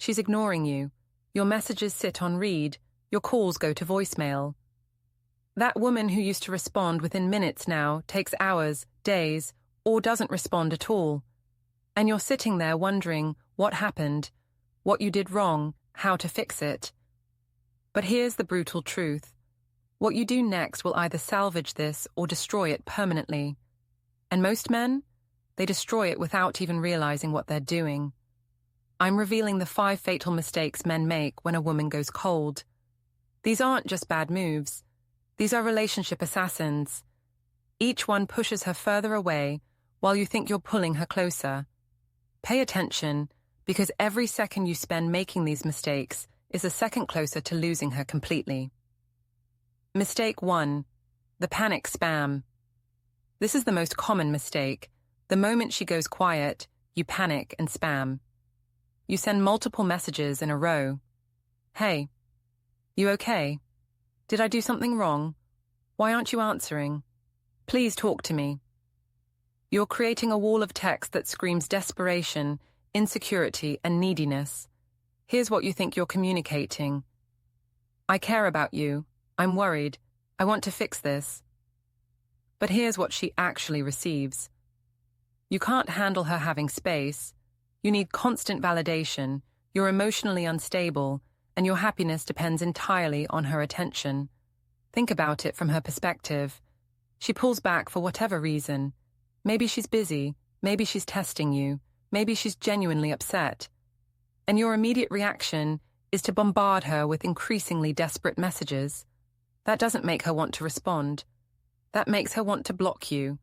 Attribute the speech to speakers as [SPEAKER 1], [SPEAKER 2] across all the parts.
[SPEAKER 1] She's ignoring you. Your messages sit on read. Your calls go to voicemail. That woman who used to respond within minutes now takes hours, days, or doesn't respond at all. And you're sitting there wondering what happened, what you did wrong, how to fix it. But here's the brutal truth. What you do next will either salvage this or destroy it permanently. And most men, they destroy it without even realizing what they're doing. I'm revealing the 5 fatal mistakes men make when a woman goes cold. These aren't just bad moves. These are relationship assassins. Each one pushes her further away while you think you're pulling her closer. Pay attention, because every second you spend making these mistakes is a second closer to losing her completely. Mistake 1. The panic spam. This is the most common mistake. The moment she goes quiet, you panic and spam. You send multiple messages in a row. Hey, you okay? Did I do something wrong? Why aren't you answering? Please talk to me. You're creating a wall of text that screams desperation, insecurity, and neediness. Here's what you think you're communicating. I care about you. I'm worried. I want to fix this. But here's what she actually receives. You can't handle her having space. You need constant validation. You're emotionally unstable, and your happiness depends entirely on her attention. Think about it from her perspective. She pulls back for whatever reason. Maybe she's busy. Maybe she's testing you. Maybe she's genuinely upset. And your immediate reaction is to bombard her with increasingly desperate messages. That doesn't make her want to respond. That makes her want to block you.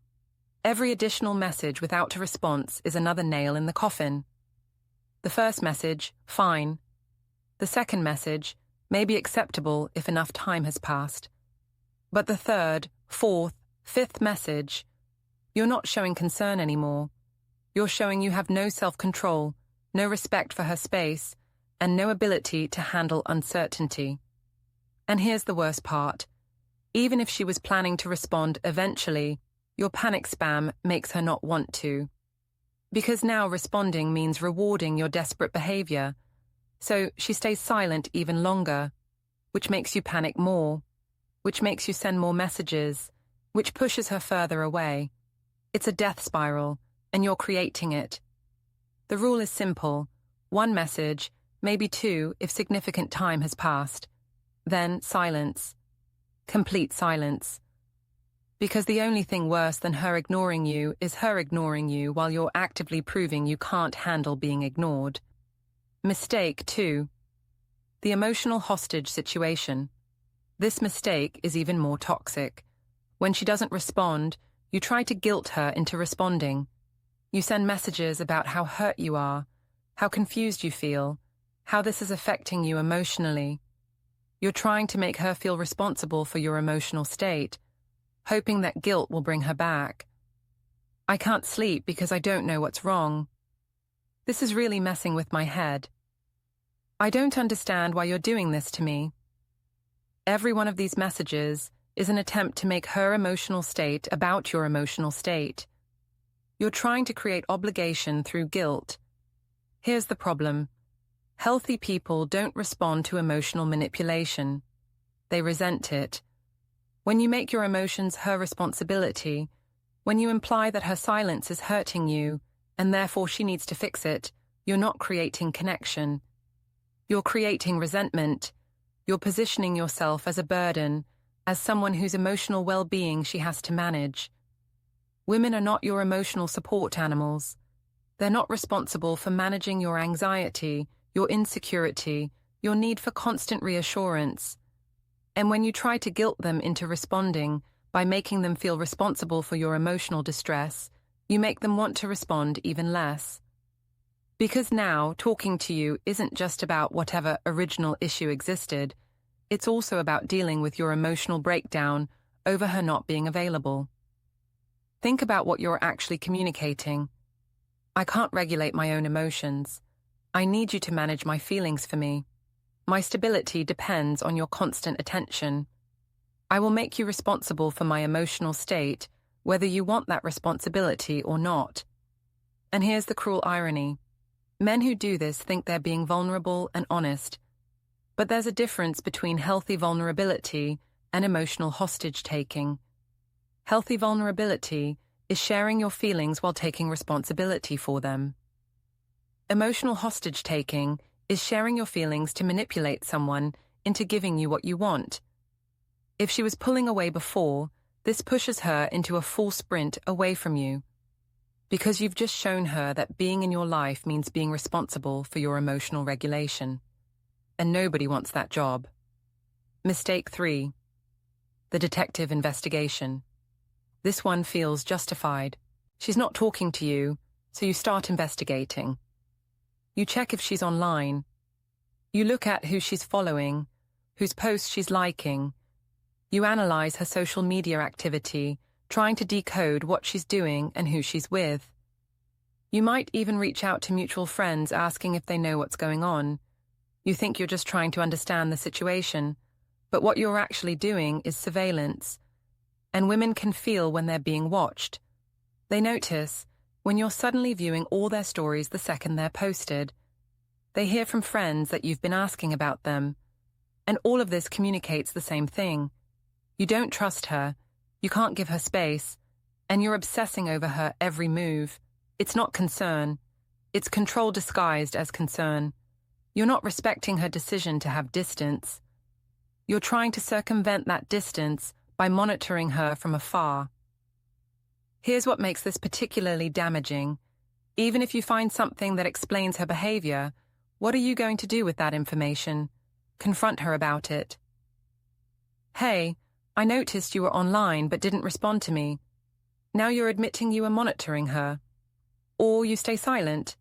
[SPEAKER 1] Every additional message without a response is another nail in the coffin. The first message, fine. The second message, may be acceptable if enough time has passed. But the third, fourth, fifth message, you're not showing concern anymore. You're showing you have no self-control, no respect for her space, and no ability to handle uncertainty. And here's the worst part. Even if she was planning to respond eventually, your panic spam makes her not want to. Because now responding means rewarding your desperate behavior. So she stays silent even longer, which makes you panic more, which makes you send more messages, which pushes her further away. It's a death spiral, and you're creating it. The rule is simple. 1 message, maybe 2 if significant time has passed. Then silence. Complete silence. Because the only thing worse than her ignoring you is her ignoring you while you're actively proving you can't handle being ignored. Mistake 2. The emotional hostage situation. This mistake is even more toxic. When she doesn't respond, you try to guilt her into responding. You send messages about how hurt you are, how confused you feel, how this is affecting you emotionally. You're trying to make her feel responsible for your emotional state, hoping that guilt will bring her back. I can't sleep because I don't know what's wrong. This is really messing with my head. I don't understand why you're doing this to me. Every one of these messages is an attempt to make her emotional state about your emotional state. You're trying to create obligation through guilt. Here's the problem. Healthy people don't respond to emotional manipulation. They resent it. When you make your emotions her responsibility, when you imply that her silence is hurting you, and therefore she needs to fix it, you're not creating connection. You're creating resentment. You're positioning yourself as a burden, as someone whose emotional well-being she has to manage. Women are not your emotional support animals. They're not responsible for managing your anxiety, your insecurity, your need for constant reassurance. And when you try to guilt them into responding by making them feel responsible for your emotional distress, you make them want to respond even less. Because now, talking to you isn't just about whatever original issue existed, it's also about dealing with your emotional breakdown over her not being available. Think about what you're actually communicating. I can't regulate my own emotions. I need you to manage my feelings for me. My stability depends on your constant attention. I will make you responsible for my emotional state, whether you want that responsibility or not. And here's the cruel irony. Men who do this think they're being vulnerable and honest, but there's a difference between healthy vulnerability and emotional hostage-taking. Healthy vulnerability is sharing your feelings while taking responsibility for them. Emotional hostage-taking is sharing your feelings to manipulate someone into giving you what you want. If she was pulling away before, this pushes her into a full sprint away from you, because you've just shown her that being in your life means being responsible for your emotional regulation. And nobody wants that job. Mistake 3. The detective investigation. This one feels justified. She's not talking to you, so you start investigating. You check if she's online. You look at who she's following, whose posts she's liking. You analyze her social media activity, trying to decode what she's doing and who she's with. You might even reach out to mutual friends asking if they know what's going on. You think you're just trying to understand the situation, but what you're actually doing is surveillance. And women can feel when they're being watched. They notice when you're suddenly viewing all their stories the second they're posted. They hear from friends that you've been asking about them. And all of this communicates the same thing. You don't trust her, you can't give her space, and you're obsessing over her every move. It's not concern. It's control disguised as concern. You're not respecting her decision to have distance. You're trying to circumvent that distance by monitoring her from afar. Here's what makes this particularly damaging. Even if you find something that explains her behavior, what are you going to do with that information? Confront her about it. Hey, I noticed you were online but didn't respond to me. Now you're admitting you were monitoring her. Or you stay silent.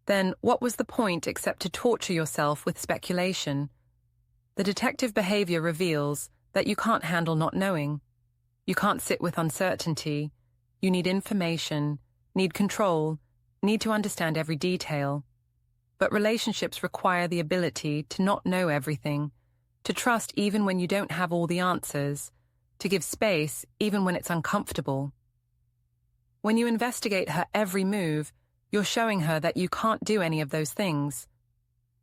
[SPEAKER 1] Then what was the point except to torture yourself with speculation? The detective behavior reveals that you can't handle not knowing. You can't sit with uncertainty. You need information, need control, need to understand every detail. But relationships require the ability to not know everything, to trust even when you don't have all the answers, to give space even when it's uncomfortable. When you investigate her every move, you're showing her that you can't do any of those things.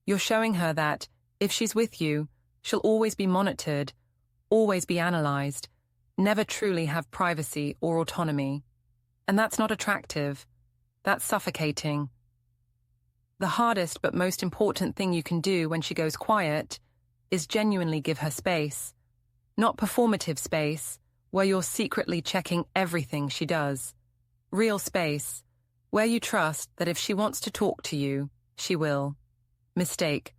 [SPEAKER 1] You're showing her that, if she's with you, she'll always be monitored, always be analyzed, never truly have privacy or autonomy. And that's not attractive. That's suffocating. The hardest but most important thing you can do when she goes quiet is genuinely give her space. Not performative space, where you're secretly checking everything she does. Real space, where you trust that if she wants to talk to you, she will. Mistake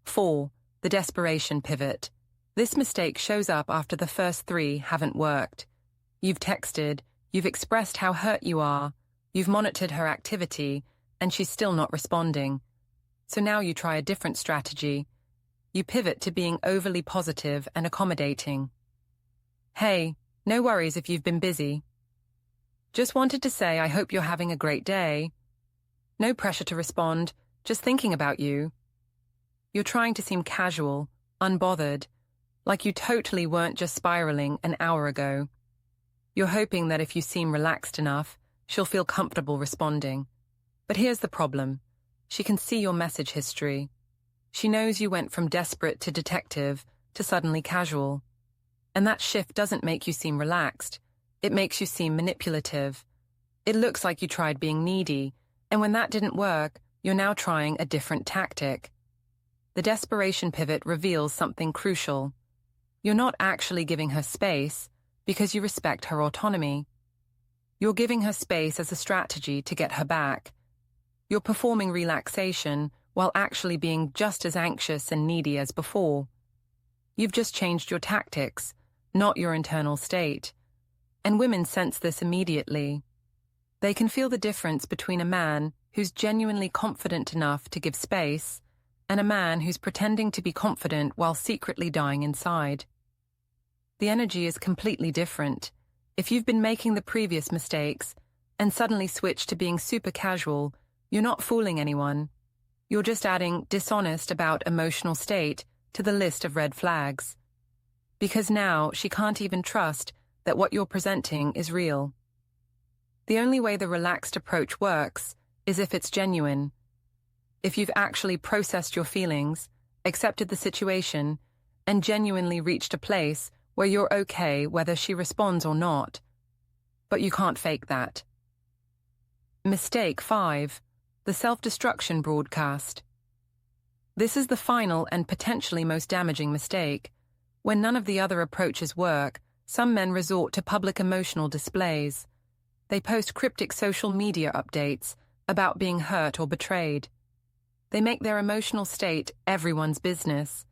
[SPEAKER 1] 4. The desperation pivot. This mistake shows up after the first 3 haven't worked. You've texted, you've expressed how hurt you are, you've monitored her activity, and she's still not responding. So now you try a different strategy. You pivot to being overly positive and accommodating. Hey, no worries if you've been busy. Just wanted to say I hope you're having a great day. No pressure to respond, just thinking about you. You're trying to seem casual, unbothered, like you totally weren't just spiraling an hour ago. You're hoping that if you seem relaxed enough, she'll feel comfortable responding. But here's the problem. She can see your message history. She knows you went from desperate to detective to suddenly casual. And that shift doesn't make you seem relaxed. It makes you seem manipulative. It looks like you tried being needy, and when that didn't work, you're now trying a different tactic. The desperation pivot reveals something crucial. You're not actually giving her space because you respect her autonomy. You're giving her space as a strategy to get her back. You're performing relaxation while actually being just as anxious and needy as before. You've just changed your tactics, not your internal state. And women sense this immediately. They can feel the difference between a man who's genuinely confident enough to give space and a man who's pretending to be confident while secretly dying inside. The energy is completely different. If you've been making the previous mistakes and suddenly switch to being super casual, you're not fooling anyone. You're just adding dishonest about emotional state to the list of red flags. Because now she can't even trust that what you're presenting is real. The only way the relaxed approach works is if it's genuine. if you've actually processed your feelings, accepted the situation, and genuinely reached a place where you're okay whether she responds or not. But you can't fake that. Mistake 5. The self-destruction broadcast. This is the final and potentially most damaging mistake. When none of the other approaches work, some men resort to public emotional displays. They post cryptic social media updates about being hurt or betrayed. They make their emotional state everyone's business.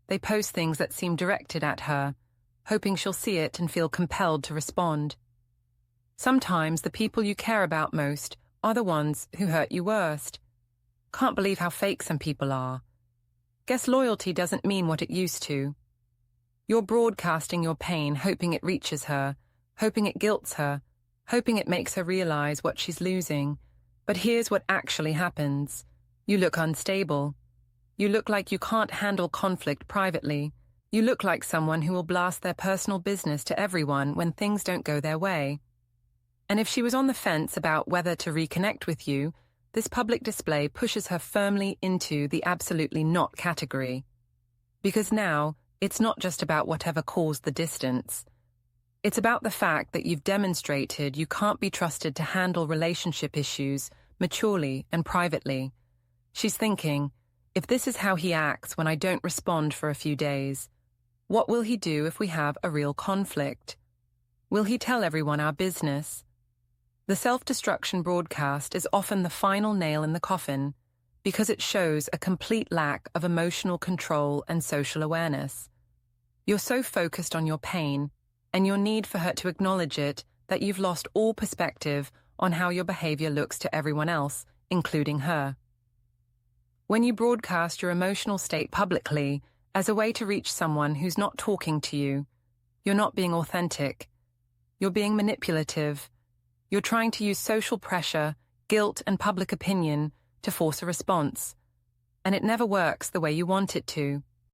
[SPEAKER 1] They post things that seem directed at her, hoping she'll see it and feel compelled to respond. Sometimes the people you care about most are the ones who hurt you worst. Can't believe how fake some people are. Guess loyalty doesn't mean what it used to. You're broadcasting your pain, hoping it reaches her, hoping it guilts her, hoping it makes her realize what she's losing. But here's what actually happens. You look unstable. You look like you can't handle conflict privately. You look like someone who will blast their personal business to everyone when things don't go their way. And if she was on the fence about whether to reconnect with you, this public display pushes her firmly into the absolutely not category. Because now, it's not just about whatever caused the distance. It's about the fact that you've demonstrated you can't be trusted to handle relationship issues maturely and privately. She's thinking, if this is how he acts when I don't respond for a few days, what will he do if we have a real conflict? Will he tell everyone our business? The self-destruction broadcast is often the final nail in the coffin because it shows a complete lack of emotional control and social awareness. You're so focused on your pain and your need for her to acknowledge it that you've lost all perspective on how your behavior looks to everyone else, including her. When you broadcast your emotional state publicly as a way to reach someone who's not talking to you, you're not being authentic. You're being manipulative. You're trying to use social pressure, guilt, and public opinion to force a response. And it never works the way you want it to.